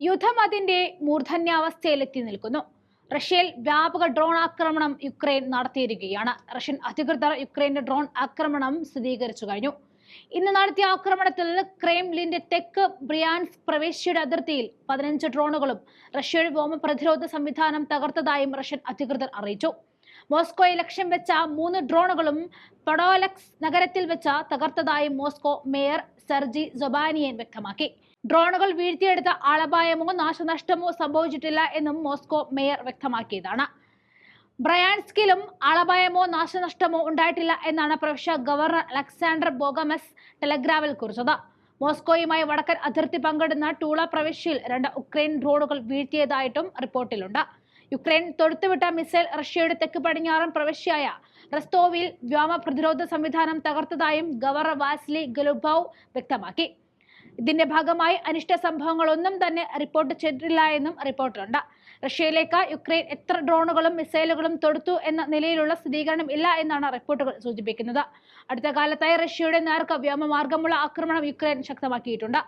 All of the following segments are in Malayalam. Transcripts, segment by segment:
യുദ്ധം അതിന്റെ മൂർധന്യാവസ്ഥയിലെത്തി നിൽക്കുന്നു. റഷ്യയിൽ വ്യാപക ഡ്രോൺ ആക്രമണം യുക്രൈൻ നടത്തിയിരിക്കുകയാണ്. റഷ്യൻ അധികൃതർ യുക്രൈന്റെ ഡ്രോൺ ആക്രമണം സ്ഥിരീകരിച്ചു കഴിഞ്ഞു. ഇന്ന് നടത്തിയ ആക്രമണത്തിൽ ക്രെംലിന്റെ തെക്ക് ബ്രിയാൻസ്ക് പ്രവിശ്യയുടെ അതിർത്തിയിൽ 15 ഡ്രോണുകളും റഷ്യയുടെ വ്യോമ പ്രതിരോധ സംവിധാനം തകർത്തതായും റഷ്യൻ അധികൃതർ അറിയിച്ചു. മോസ്കോയെ ലക്ഷ്യം വെച്ച 3 ഡ്രോണുകളും പൊഡോലക്സ് നഗരത്തിൽ വെച്ച് തകർത്തതായും മോസ്കോ മേയർ സെർജി സൊബാനിയൻ വ്യക്തമാക്കി. ഡ്രോണുകൾ വീഴ്ത്തിയെടുത്ത ആളപായമോ നാശനഷ്ടമോ സംഭവിച്ചിട്ടില്ല എന്നും മോസ്കോ മേയർ വ്യക്തമാക്കിയതാണ്. ബ്രയാൻസ്കിലും ആളപായമോ നാശനഷ്ടമോ ഉണ്ടായിട്ടില്ല എന്നാണ് പ്രവിശ്യ ഗവർണർ അലക്സാണ്ടർ ബോഗമസ് ടെലഗ്രാമിൽ കുറിച്ചത്. മോസ്കോയുമായി വടക്കൻ അതിർത്തി പങ്കിടുന്ന ടൂള പ്രവിശ്യയിൽ 2 ഉക്രൈൻ ഡ്രോണുകൾ വീഴ്ത്തിയതായിട്ടും റിപ്പോർട്ടിലുണ്ട്. യുക്രൈൻ തൊടുത്തുവിട്ട മിസൈൽ റഷ്യയുടെ തെക്ക് പടിഞ്ഞാറൻ പ്രവിശ്യയായ റസ്തോവിൽ വ്യോമ പ്രതിരോധ സംവിധാനം തകർത്തതായും ഗവർണർ വാസിലി ഗലുബോവ് വ്യക്തമാക്കി. ഇതിന്റെ ഭാഗമായി അനിഷ്ട സംഭവങ്ങളൊന്നും തന്നെ റിപ്പോർട്ട് ചെയ്തിട്ടില്ല എന്നും റിപ്പോർട്ടുണ്ട്. റഷ്യയിലേക്ക് യുക്രൈൻ എത്ര ഡ്രോണുകളും മിസൈലുകളും തൊടുത്തു എന്ന നിലയിലുള്ള സ്ഥിരീകരണം ഇല്ല എന്നാണ് റിപ്പോർട്ടുകൾ സൂചിപ്പിക്കുന്നത്. അടുത്ത കാലത്തായി റഷ്യയുടെ നേർക്ക് വ്യോമമാർഗമുള്ള ആക്രമണം യുക്രൈൻ ശക്തമാക്കിയിട്ടുണ്ട്.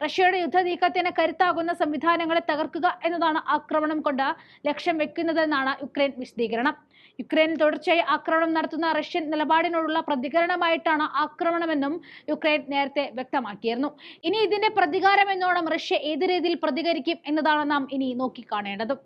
റഷ്യയുടെ യുദ്ധ നീക്കത്തിന് കരുത്താകുന്ന സംവിധാനങ്ങളെ തകർക്കുക എന്നതാണ് ആക്രമണം കൊണ്ട് ലക്ഷ്യം വെക്കുന്നതെന്നാണ് യുക്രൈൻ വിശദീകരണം. യുക്രൈനിൽ തുടർച്ചയായി ആക്രമണം നടത്തുന്ന റഷ്യൻ നിലപാടിനോടുള്ള പ്രതികരണമായിട്ടാണ് ആക്രമണമെന്നും യുക്രൈൻ നേരത്തെ വ്യക്തമാക്കിയിരുന്നു. ഇനി ഇതിന്റെ പ്രതികാരം എന്നോണം റഷ്യ ഏത് രീതിയിൽ പ്രതികരിക്കും എന്നതാണ് നാം ഇനി നോക്കിക്കാണേണ്ടത്.